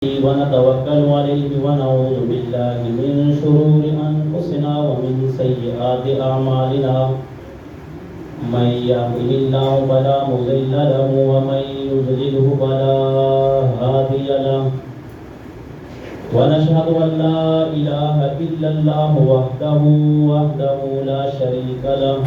ونتوكل عليه ونعوذ بالله من شرور أنفسنا ومن سيئات أعمالنا من يهده الله فلا مضل له ومن يضلله فلا هادي له ونشهد أن لا إله إلا الله وحده لا شريك له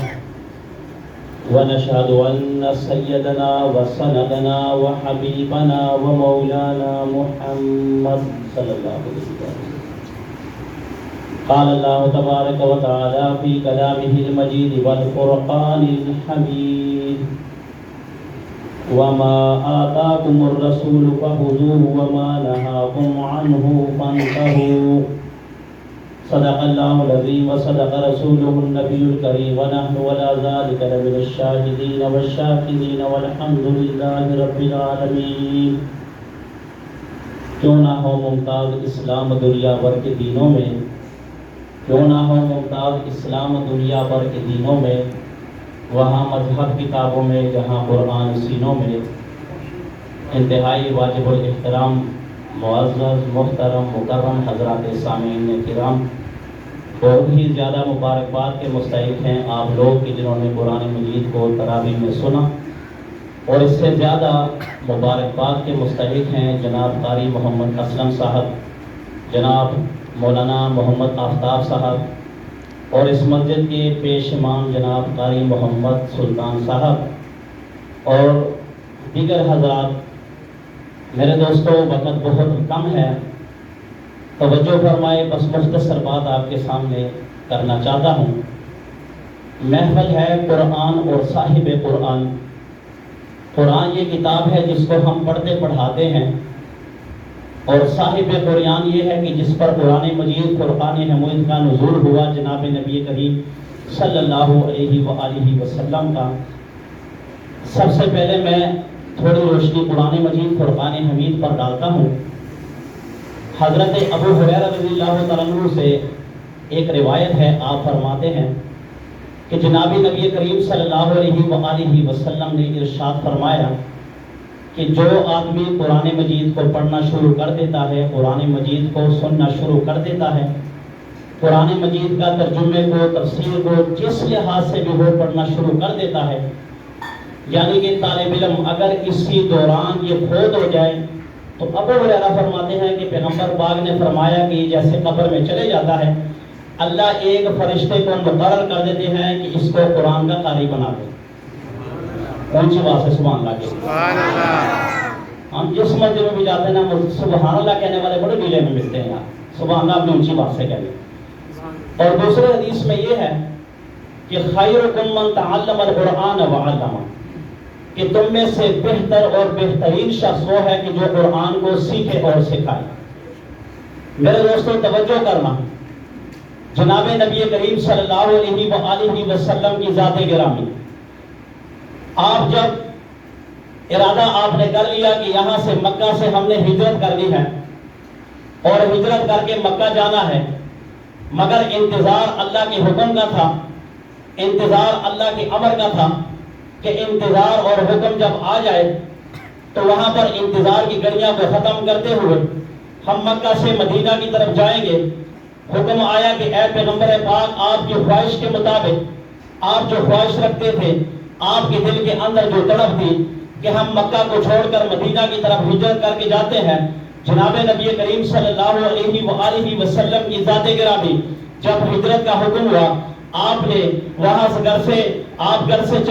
ونشهد أن سيدنا وسندنا وحبيبنا ومولانا محمد صلى الله عليه وسلم قال الله تبارك وتعالى في كلامه المجيد والفرقان الحميد وما آتاكم الرسول فخذوه وما نهاكم عنه فانتهوا صدق الله العظيم وصدق رسوله النبي الكريم ونحن ولا ذلك لمن الشاهدين والشاكرين والحمد لله رب العالمين۔ کیوں نہ ہو ممتاز اسلام دنیا بھر کے دینوں میں، کیوں نہ ہو ممتاز اسلام دنیا بھر کے دینوں میں، وہاں مذہب کتابوں میں جہاں قرآن سینوں میں، انتہائی واجب الاحترام معزز محترم مکرم حضرات سامعین کرام، بہت ہی زیادہ مبارکباد کے مستحق ہیں آپ لوگ کہ جنہوں نے قرآن مجید کو تراویح میں سنا، اور اس سے زیادہ مبارکباد کے مستحق ہیں جناب قاری محمد اسلم صاحب، جناب مولانا محمد آفتاب صاحب، اور اس مسجد کے پیش امام جناب قاری محمد سلطان صاحب اور دیگر حضرات۔ میرے دوستوں، وقت بہت کم ہے، توجہ فرمائے، بس مختصر بات آپ کے سامنے کرنا چاہتا ہوں۔ محفل ہے قرآن اور صاحب قرآن۔ قرآن یہ کتاب ہے جس کو ہم پڑھتے پڑھاتے ہیں، اور صاحب قرآن یہ ہے کہ جس پر قرآن مجید فرقان حمید کا نزول ہوا جناب نبی کریم صلی اللہ علیہ وآلہ وسلم کا۔ سب سے پہلے میں تھوڑی روشنی قرآن مجید فرقان حمید پر ڈالتا ہوں۔ حضرت ابو ہریرہ رضی اللہ تعالیٰ عنہ سے ایک روایت ہے، آپ فرماتے ہیں کہ جناب نبی کریم صلی اللہ علیہ وآلہ وسلم نے ارشاد فرمایا کہ جو آدمی قرآن مجید کو پڑھنا شروع کر دیتا ہے، قرآن مجید کو سننا شروع کر دیتا ہے، قرآن مجید کا ترجمے کو تفسیر کو جس لحاظ سے بھی وہ پڑھنا شروع کر دیتا ہے، یعنی کہ طالب علم اگر اسی دوران یہ فوت ہو جائے تو ابو ہریرہ فرماتے ہیں کہ پیغمبر پاک نے فرمایا کہ جیسے قبر میں چلے جاتا ہے، اللہ ایک فرشتے کو مقرر کر دیتے ہیں کہ اس کو قرآن کا قاری بنا دے۔ اونچی بات سے سبحان اللہ کے ہم جس مسجد میں بھی جاتے ہیں نا، سبحان اللہ کہنے والے بڑے ڈیلے میں ملتے ہیں یار، سبحان اللہ اپنی اونچی بات سے کہتے ہیں۔ اور دوسرے حدیث میں یہ ہے کہ خیرکم من تعلم القرآن وعلمہ، کہ تم میں سے بہتر اور بہترین شخص وہ ہے کہ جو قرآن کو سیکھے اور سکھائے۔ میرے دوستوں توجہ کرنا، جناب نبی کریم صلی اللہ علیہ وآلہ وسلم کی ذات گرامی، آپ جب ارادہ آپ نے کر لیا کہ یہاں سے مکہ سے ہم نے ہجرت کرنی ہے اور ہجرت کر کے مکہ جانا ہے، مگر انتظار اللہ کے حکم کا تھا، انتظار اللہ کے امر کا تھا کہ انتظار اور حکم جب آ جائے تو وہاں پر انتظار کی گھڑیاں کو ختم کرتے ہوئے ہم مکہ سے مدینہ کی طرف جائیں گے۔ حکم آیا کہ اے پیغمبر پاک، آپ کی خواہش کے مطابق، آپ جو خواہش رکھتے تھے، آپ کے دل کے اندر جو تڑپ تھی کہ ہم مکہ کو چھوڑ کر مدینہ کی طرف ہجرت کر کے جاتے ہیں، جناب نبی کریم صلی اللہ علیہ وآلہ وسلم کی ذات گرامی جب ہجرت کا حکم ہوا، آپ نے وہاں سے گھر سے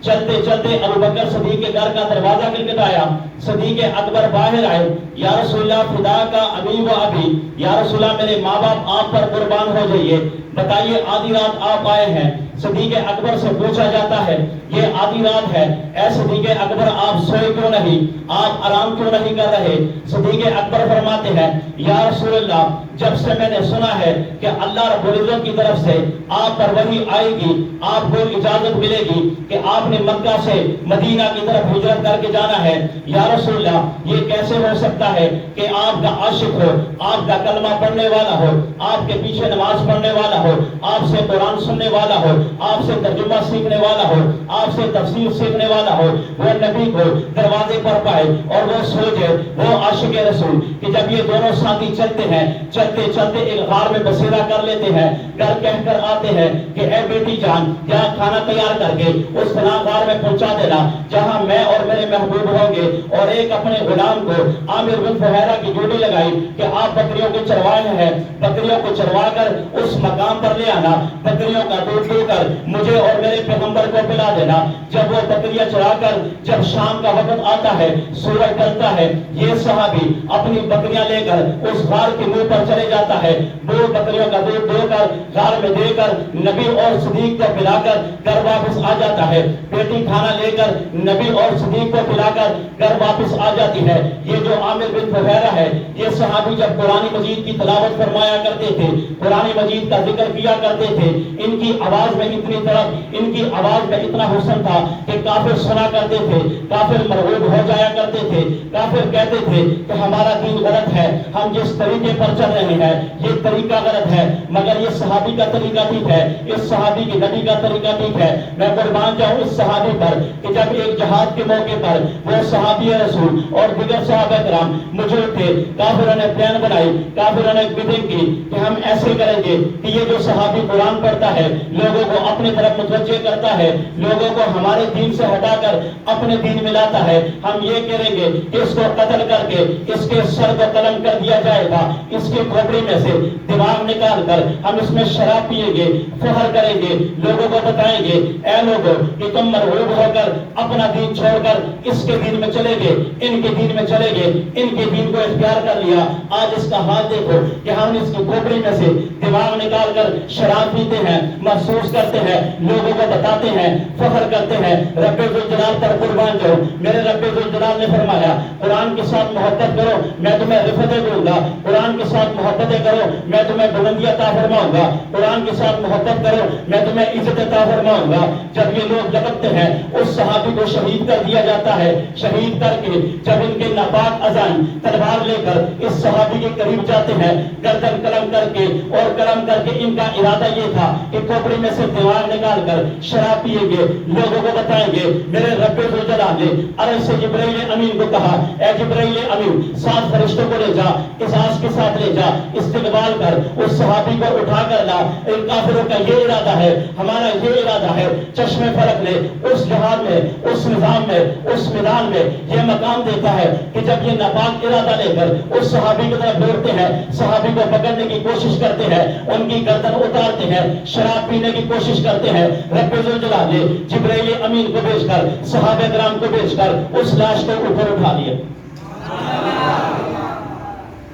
چلتے چلتے ابوبکر صدیق کے گھر کا دروازہ کھٹکھٹایا، صدیق اکبر باہر آئے، یا رسول اللہ فدا کا ابی و ابی، یا رسول اللہ میرے ماں باپ آپ پر قربان ہو جائیے، بتائیے آدھی رات آپ آئے ہیں۔ صدیق اکبر سے پوچھا جاتا ہے یہ آدھی رات ہے، اے صدیق اکبر آپ سوئے کیوں نہیں، آپ آرام کیوں نہیں کر رہے؟ صدیق اکبر فرماتے ہیں یا رسول اللہ جب سے میں نے سنا ہے کہ اللہ رب العزت کی طرف سے آپ پر وحی آئے گی، آپ کو اجازت ملے گی کہ آپ نے مکہ سے مدینہ کی طرف ہجرت کر کے جانا ہے، یا رسول اللہ یہ کیسے ہو سکتا ہے کہ آپ کا عاشق ہو، آپ کا کلمہ پڑھنے والا ہو، آپ کے پیچھے نماز پڑھنے والا ہو، آپ سے قرآن سننے والا ہو، آپ سے ترجمہ سیکھنے والا ہو، آپ سے تفسیر سیکھنے والا ہو، وہ نبی کو دروازے پر پائے اور وہ سوچے، وہ عاشق رسول کہ جب یہ دونوں ساتھی چلتے ہیں، چلتے چلتے ایک غار میں بسیرا کر لیتے ہیں، گھر کہہ کر آتے ہیں کہ اے بیٹی جان یا کھانا تیار کر کے اس فلاں غار میں پہنچا دینا جہاں میں اور میرے محبوب ہوں گے، اور ایک اپنے غلام کو عامر بن فہیرہ کی ڈیوٹی لگائی کہ آپ بکریوں کے چروائے ہیں، بکریوں کو چروا کر اس مقام پر لے آنا، بکریوں کا دودھ دے کر مجھے اور میرے پیغمبر کو پلا دینا۔ جب وہ بکریاں چرا کر جب شام کا وقت آتا ہے، سورج ڈلتا ہے، یہ صحابی اپنی بکریاں لے کر اس غار کے منہ پر چلے جاتا ہے، دو بکریوں کا دودھ دے کر غار میں دے کر نبی اور صدیق کو پلا کر گھر واپس آ جاتا ہے، بیٹی کھانا لے کر نبی اور صدیق کو پلا کر گھر واپس آ جاتی ہے۔ یہ جو عامر بن فہیرہ ہے، یہ صحابی جب قرآن مجید کی تلاوت فرمایا کرتے تھے، قرآن مجید کا ذکر کیا کرتے تھے، ان کی آواز میں اتنی طرب، ان کی آواز میں اتنا حسن تھا کہ کافر سنا کرتے تھے، کافر مرغوب ہو جایا کرتے تھے، کافر کہتے تھے کہ ہمارا دین غلط ہے، ہم جس طریقے پر چل رہے ہیں یہ طریقہ غلط ہے، مگر یہ صحابی کا طریقہ ٹھیک ہے، اس صحابی کی نبی کا طریقہ ٹھیک ہے۔ میں قربان جاؤں اس صحابی پر کہ جب ایک جہاد کے موقع پر وہ صحابی رسول اور دیگر صحابہ کرام موجود تھے، کافروں نے پلان بنائی، کافروں نے میٹنگ کی کہ ہم ایسے کریں گے کہ یہ جو صحابی قرآن پڑھتا ہے لوگوں کو اپنے طرف متوجہ کرتا ہے، لوگوں کو ہمارے دین سے ہٹا کر اپنے دین میں لاتا ہے، ہم یہ کریں گے کہ اس کو قتل کر کے اس کے سر کو قلم کر دیا جائے گا، اس کے کھوپڑی میں سے دماغ نکال کر ہم اس میں شراب پیئیں گے، فخر کریں گے، لوگوں کو بتائیں گے اے لوگوں کہ تم مرغوب ہو کر اپنا دین چھوڑ کر اس کے دین میں چلے گئے، ان کے دین میں چلے گئے، ان کے دین کو اختیار کر لیا۔ آج اس کا حال دیکھو کہ ہم اس کی کھوپڑی میں سے دماغ نکال کر شراب پیتے ہیں، محسوس کرتے ہیں، لوگوں کو بتاتے ہیں، فخر کرتے ہیں۔ رب ذوالجلال پر قربان جاؤ، میرے رب ذوالجلال نے فرمایا قرآن کے ساتھ محبت کرو میں تمہیں رفعتیں دوں گا، قرآن کے ساتھ محبتیں کرو میں تمہیں بلندی عطا فرماؤں گا، قرآن کے ساتھ محبت کرو میں تمہیں عزت عطا فرماؤں گا۔ جب یہ لوگ لپکتے ہیں اس صحابی کو شہید کر دیا جاتا ہے، شہید کر کے جب ان کے ناپاک اذان تلوار لے کر اس صحابی کے قریب جاتے ہیں، گردن قلم کر کے اور قلم کر کے ان کا ارادہ یہ تھا کہ کھوپڑی میں سے دماغ نکال کر شراب پیئیں گے، لوگوں کو بتائیں گے۔ میرے رب ذوالجلال نے عرش سے جبرائیل امین کو کہا اے جبرائیل امین 7 فرشتوں کو لے جا، اعزاز کے ساتھ لے جا، استقبال کر، اس صحابی کو اٹھا کر لا، ان کافروں کا یہ ارادہ ہے، ہمارا یہ ارادہ ہے۔ چشم فلک نے اس جہاد میں، اس نظام میں، اس میدان میں یہ مقام دیتا ہے کہ جب یہ ناپاک ارادہ لے کر اس صحابی کی طرف دوڑتے ہیں، صحابی کو پکڑنے کی کوشش کرتے ہیں، ان کی گردن اتارتے ہیں، شراب پینے کی کوشش کرتے ہیں، رب ذوالجلال نے جبرائیل امین کو بھیج کر، صحابہ کرام کو بھیج کر اس لاش کو اوپر اٹھا لیا۔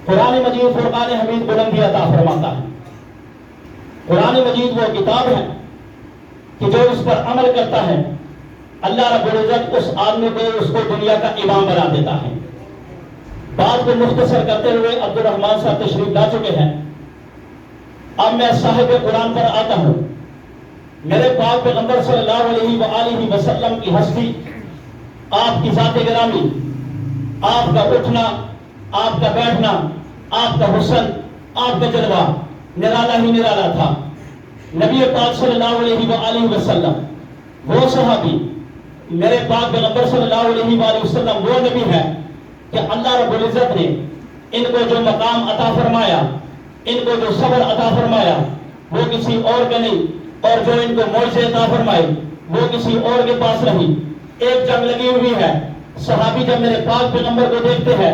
قرآن مجید فرقان حمید بلندی عطا فرماتا ہے۔ قرآن مجید وہ کتاب ہے کہ جو اس پر عمل کرتا ہے اللہ رب العزت اس آدمی کو، اس کو دنیا کا امام بنا دیتا ہے۔ بات کو مختصر کرتے ہوئے عبد الرحمن صاحب تشریف لا چکے ہیں، اب میں صاحب قرآن پر آتا ہوں۔ میرے پاک پیغمبر صلی اللہ علیہ وآلہ وسلم کی ہستی، آپ کی ذات گرامی، آپ کا اٹھنا، آپ کا بیٹھنا، آپ کا حسن، آپ کا جلوہ نرالا ہی نرالا تھا۔ نبی پاک صلی اللہ علیہ وآلہ وسلم وہ صحابی، میرے پاک پیغمبر صلی اللہ علیہ وآلہ وسلم وہ نبی ہے کہ اللہ رب العزت نے ان کو جو مقام عطا فرمایا، ان کو جو صبر عطا فرمایا وہ کسی اور کا نہیں، اور جو ان کو معجزے عطا فرمائے وہ کسی اور کے پاس نہیں۔ ایک جنگ لگی ہوئی ہے، صحابی جب میرے پاک پیغمبر کو دیکھتے ہیں،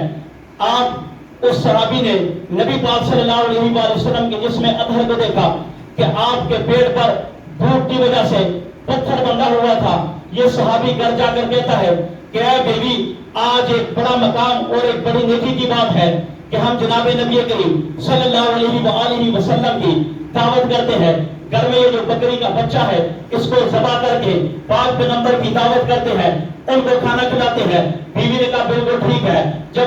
آپ اس صحابی نے نبی پاک صلی اللہ علیہ وآلہ وسلم کے جسم اطہر کو دیکھا کہ آپ کے پیٹ پر بھوک کی وجہ سے پتھر بندھا ہوا تھا۔ یہ صحابی گھر جا کر کہتا ہے کہ اے بیوی، آج ایک بڑا مقام اور ایک بڑی نیکی کی بات ہے کہ ہم جناب نبی کریم صلی اللہ علیہ وآلہ وسلم کی دعوت کرتے ہیں۔ گھر میں یہ جو بکری کا بچہ ہے اس کو ذبح کر کے پاک پیغمبر کی دعوت کرتے ہیں۔ ان کو کھانا کھلاتے ہیں. بیوی نے کہا بالکل ٹھیک ہے. جب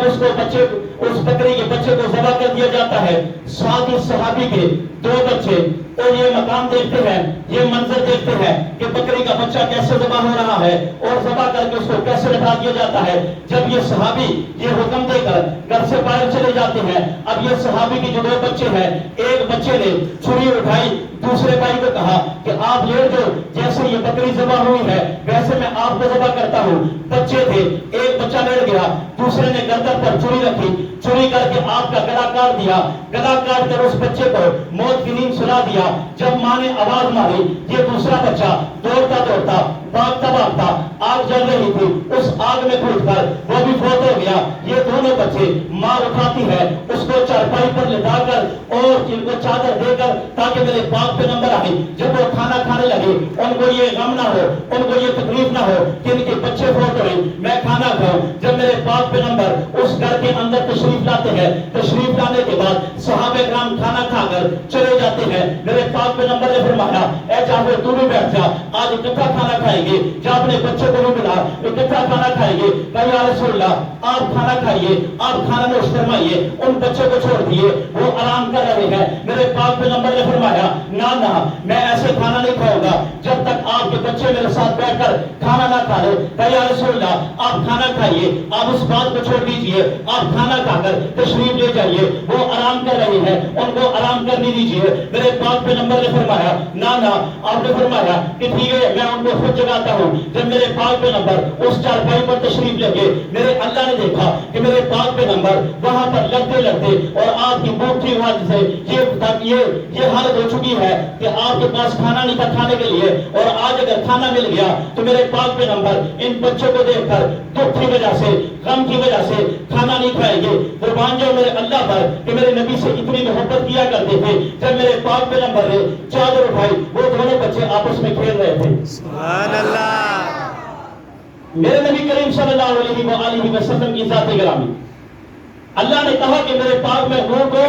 اس بکری کے بچے کو ذبح کر دیا جاتا ہے، ساتھ ہی صحابی کے 2 بچے اور یہ مقام دیکھتے ہیں، یہ منظر دیکھتے ہیں کہ بکری کا بچہ کیسے ذبح ہو رہا ہے اور ذبح کر کے اس کو کیسے لٹا دیا جاتا ہے. جب یہ صحابی یہ حکم دے کر گھر سے باہر چلے جاتے ہیں، اب یہ صحابی کی جو 2 بچے ہیں، ایک بچے نے چھری اٹھائی، دوسرے بھائی کو کہا کہ آپ لیٹ جاؤ، جیسے یہ بکری ذبح ہوئی ہے ویسے میں آپ کو ذبح کرتا ہوں. بچے تھے، ایک بچہ لیٹ گیا، دوسرے نے گردن پر چھری رکھی، چھری کر کے آپ کا گلا کاٹ دیا، گلا کاٹ کر اس بچے کو موت کی نیند سلا دیا. جب ماں نے آواز ماری، یہ دوسرا بچہ دوڑتا دوڑتا بھاگتا بھاگتا آگ جل رہی تھی، اس آگ میں کود کر وہ بھی فوت ہو گیا. یہ دونوں بچے ماں اٹھاتی ہے، اس کو چارپائی پر لٹا کر اور ان کو چادر دے کر تاکہ میرے پاک پہ نمبر آئے. جب وہ کھانا کھانے لگے، ان کو یہ غم نہ ہو، ان کو یہ تکلیف نہ ہو کہ ان کے بچے فوت ہوئے، میں کھانا کھاؤں. جب میرے پاک پہ نمبر اس گھر کے اندر تشریف لاتے ہیں، تشریف لانے کے بعد صحابہ کرام کھانا کھا کر چلے جاتے ہیں. میرے پاک پہ نمبر نے فرمایا اے جعفر تو بھی بیٹھ جا، آج اکٹھا کھانا کھائیں گے. جب اپنے بچوں کو بھی ملا اکٹھا کھانا کھائیں گے. کہا یا رسول اللہ آپ کھانا کھائیے، آپ کھانا نوش فرمائیے. ان بچوں کو چھوڑ دیے، وہ آرام کر رہے ہیں. میرے پاک پہ نمبر نے فرمایا نہ میں ایسے کھانا نہیں کھاؤں گا جب تک آپ کے بچے میرے ساتھ بیٹھ کر کھانا نہ کھا لے. کہا یا رسول اللہ آپ کھانا کھائیے، آپ اس بات کو چھوڑ دیجئے، آپ کھانا کھا کر تشریف لے جائیے. وہ آرام کر رہے ہیں، ان کو آرام کرنے دیجئے. میرے پاک پہ نمبر نے فرمایا نہ آپ نے فرمایا کہ ٹھیک ہے میں ان کو خود جگاتا ہوں. جب میرے پاک پہ نمبر اس چارپائی پر تشریف لے گئے، میرے اللہ نے دیکھا کہ میرے پاک پہ نمبر وہاں پر لڑتے لڑتے اور آپ کی بھوک کی وجہ سے یہ حالت ہو چکی ہے کہ آپ کے پاس کھانا نہیں تھا کھانے کے لیے، اور آج اگر کھانا مل گیا تو میرے پاک پہ نمبر ان بچوں کو دیکھ کر دکھ کی وجہ سے، غم کی وجہ سے کھانا نہیں کھائیں گے. قربان جاؤ میرے اللہ پر کہ میرے نبی سے اتنی محبت کیا کرتے تھے. جب میرے پاک پہ نمبر نے چادر اٹھائی، وہ دونوں بچے آپس میں کھیل رہے تھے. سبحان اللہ. میرے نبی کریم صلی اللہ علیہ وآلہ وسلم کی ذات گرامی، اللہ نے کہا کہ میرے پاک محبوب کو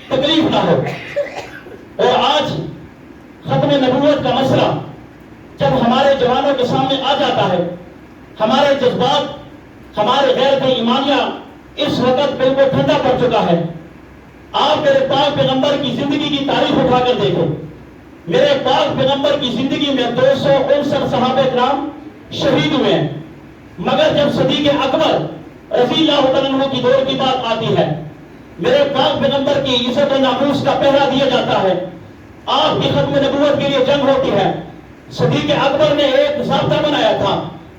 تکلیف نہ ہو. اور آج ختم نبوت کا مسئلہ جب ہمارے جوانوں کے سامنے آ جاتا ہے، ہمارے جذبات، ہمارے غیرت ایمانیہ اس وقت بالکل ٹھنڈا پڑ چکا ہے. آپ میرے پاک پیغمبر کی زندگی کی تاریخ اٹھا کر دیکھو. میرے پاک پیغمبر کی زندگی میں 259 صحابہ کرام شہید ہوئے ہیں، مگر جب صدیق اکبر رضی اللہ عنہ کی دور کی بات آتی ہے، میرے پاک پیغمبر کی عزت و ناموس کا پہرا دیا جاتا ہے، آپ کی ختم نبوت کے لیے جنگ ہوتی ہے. صدیق اکبر نے ایک ضابطہ بنایا تھا،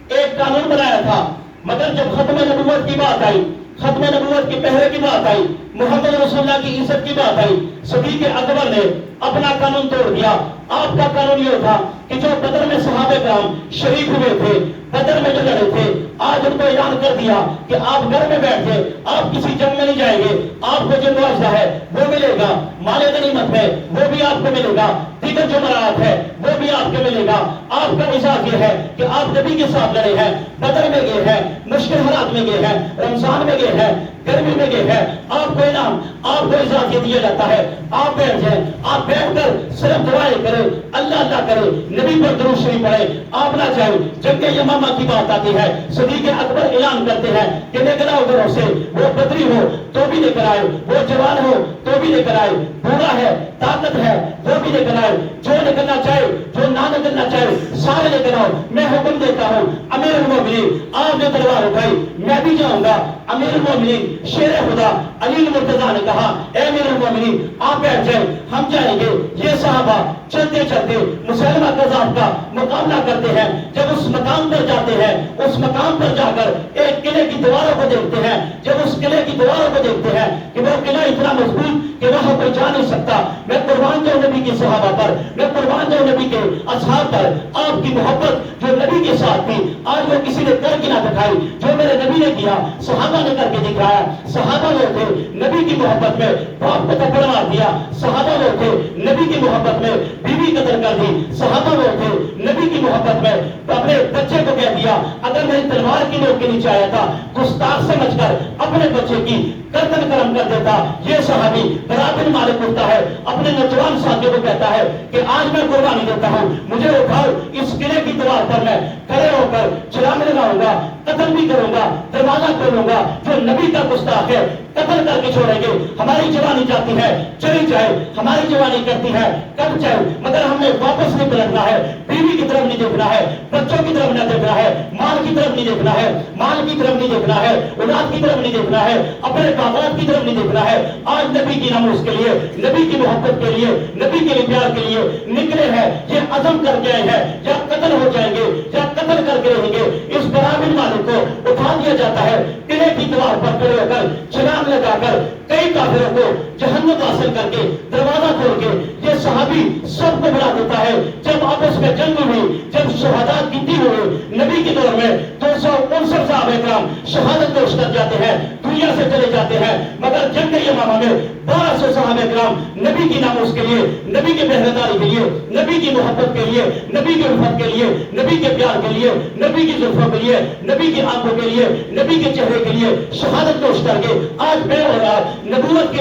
ایک قانون بنایا تھا، مگر جب ختم نبوت کی بات آئی، ختم نبوت کے پہرے کی بات آئی، محمد رسول اللہ کی عزت کی بات آئی، صدیق اکبر نے اپنا قانون توڑ دیا. آپ کا قانون یہ تھا کہ جو بدر میں صحابہ کرام شریک ہوئے تھے، بدر میں جو لڑے تھے، آج ان کو اعلان کر دیا کہ آپ گھر میں بیٹھ کے آپ کسی جنگ میں نہیں جائیں گے. آپ کو جو معاوضہ ہے وہ ملے گا، مال غنیمت ہے وہ بھی آپ کو ملے گا، دیگر جو مراعات ہے وہ بھی آپ کو ملے گا. آپ کا اعزاز یہ ہے کہ آپ نبی کے ساتھ لڑے ہیں، بدر میں گئے ہیں، مشکل حالات میں گئے ہیں، رمضان میں گئے ہیں، گرمی میں گئے ہیں. آپ کو انعام، آپ کو اعزاز یہ دیا جاتا ہے. آپ بیٹھ جائیں، آپ بیٹھ کر صرف دعائیں کریں، اللہ اللہ کریں، نبی پر درود شریف پڑھیں. آپ نہ جائیں. جنگ یمامہ کی بات آتی ہے، صدیق اکبر اعلان کرتے ہیں کہ نکل آؤ گھروں سے، وہ بدری ہو تو بھی لے کر آئے، وہ جوان ہو تو بھی لے کر آئے، بوڑھا ہے، طاقت ہے وہ بھی لے کر آئے، جو نکلنا چاہے، جو نہ نکلنا چاہے، سارے لے کر آؤ. میں حکم دیتا ہوں امیر المومنین، آپ نے تلوار اٹھائی، میں بھی جاؤں گا. امیر المومنین شیر خدا علی المرتضیٰ نے کہا اے امیر المومنین آپ بیٹھ جائیں، ہم جائیں گے. یہ صحابہ چلتے چلتے مسلمہ کذاب کا مقابلہ کرتے ہیں. جب اس مقام پر جاتے ہیں، اس مقام پر جا کر ایک قلعے کی دیواروں کو دیکھتے ہیں. جب اس قلعے کی دیواروں کو دیکھتے ہیں کہ وہ قلعہ اتنا مضبوط کہ وہاں کوئی جا نہیں سکتا. میں قربان جاؤں نبی کے صحابہ پر، میں قربان جاؤں نبی کے اصحاب پر. آپ کی محبت جو نبی کے ساتھ تھی آج وہ کسی نے کر کے نہ دکھائی. جو میرے نبی نے کیا صحابہ نے کر کے دکھایا. صحابہ وہ تھے نبی کی محبت میں باپ کو تھپڑ مار دیا، صحابہ وہ تھے نبی کی محبت میں بیوی قتل کر دی، صحابہ وہ تھے نبی کی محبت میں اپنے بچے کو کہہ دیا اگر میری تلوار کی نوک کے نیچے آیا تھا گستاخ سمجھ کر اپنے بچے کی گردن کرم کر دیتا۔ یہ صحابی برا بن مالک اٹھتا ہے، اپنے نوجوان ساتھیوں کو کہتا ہے کہ آج میں قربانی دیتا ہوں، مجھے اٹھاؤ، اس قلعے کی دیوار پر میں کھڑے ہو کر چھلانگ لگاؤں گا، قتل بھی کروں گا، دروازہ کھولوں گا، جو نبی کا گستاخ ہے قتل کر کے چھوڑیں گے۔ ہماری جوانی جاتی ہے چلی جائے، ہماری جوانی کرتی ہے کب چاہے، مگر ہم نے واپس نہیں پلٹنا ہے، بیوی کی طرف نہیں دیکھنا ہے، بچوں کی طرف نہیں دیکھنا ہے، مال کی طرف نہیں دیکھنا ہے، مال کی طرف نہیں دیکھنا ہے، اولاد کی طرف نہیں دیکھنا ہے، اپنے باغات کی طرف نہیں دیکھنا ہے۔ آج نبی کی ناموس کے لیے، نبی کی محبت کے لیے، نبی کے پیار کے لیے نکلے ہیں، یہ عزم کر کے آئے ہیں یا قتل ہو جائیں گے یا قتل کر کے رہیں گے۔ اس برابر والے کو اٹھا دیا جاتا ہے، قلعے کی دیوار پر کھڑے ہو کر چھلانگ لگا کر کئی کافروں کو جہنم حاصل کر کے دروازہ کھول کے یہ صحابی سب کو بلا دیتا ہے۔ جب آپس میں جنگ ہوئی، جب شہداء گنتی ہوئے نبی کے دور میں 259 صحابہ کرام شہادت نوش کر جاتے ہیں، دنیا سے چلے جاتے ہیں، مگر جنگ یمامہ میں 1200 صحابہ کرام نبی کی ناموس کے لیے، نبی کے پہرےداری کے لیے، نبی کی محبت کے لیے، نبی کی الفت کے لیے، نبی کے پیار کے لیے، نبی کی زلفوں کے لیے، نبی کی آنکھوں کے لیے، نبی کے چہرے کے لیے شہادت نوش کر کے آج میں اور آپ نبوت کی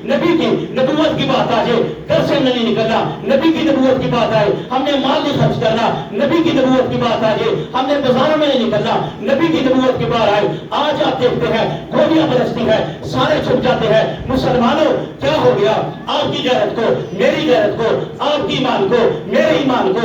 نبی کی نبوت کی بات آ جائے گھر سے نہیں نکلنا، نبی کی نبوت کی بات آئے ہم نے مال نہیں خرچ کرنا، نبی کی نبوت کی بات آ جائے ہم نے بازاروں میں نہیں نکلنا، نبی کی نبوت کی بات آئے آج آپ دیکھتے ہیں گولیاں برستی ہیں، سارے چھپ جاتے ہیں۔ مسلمانوں کیا ہو گیا؟ آپ کی غیرت کو، میری غیرت کو، آپ کی ایمان کو، میرے ایمان کو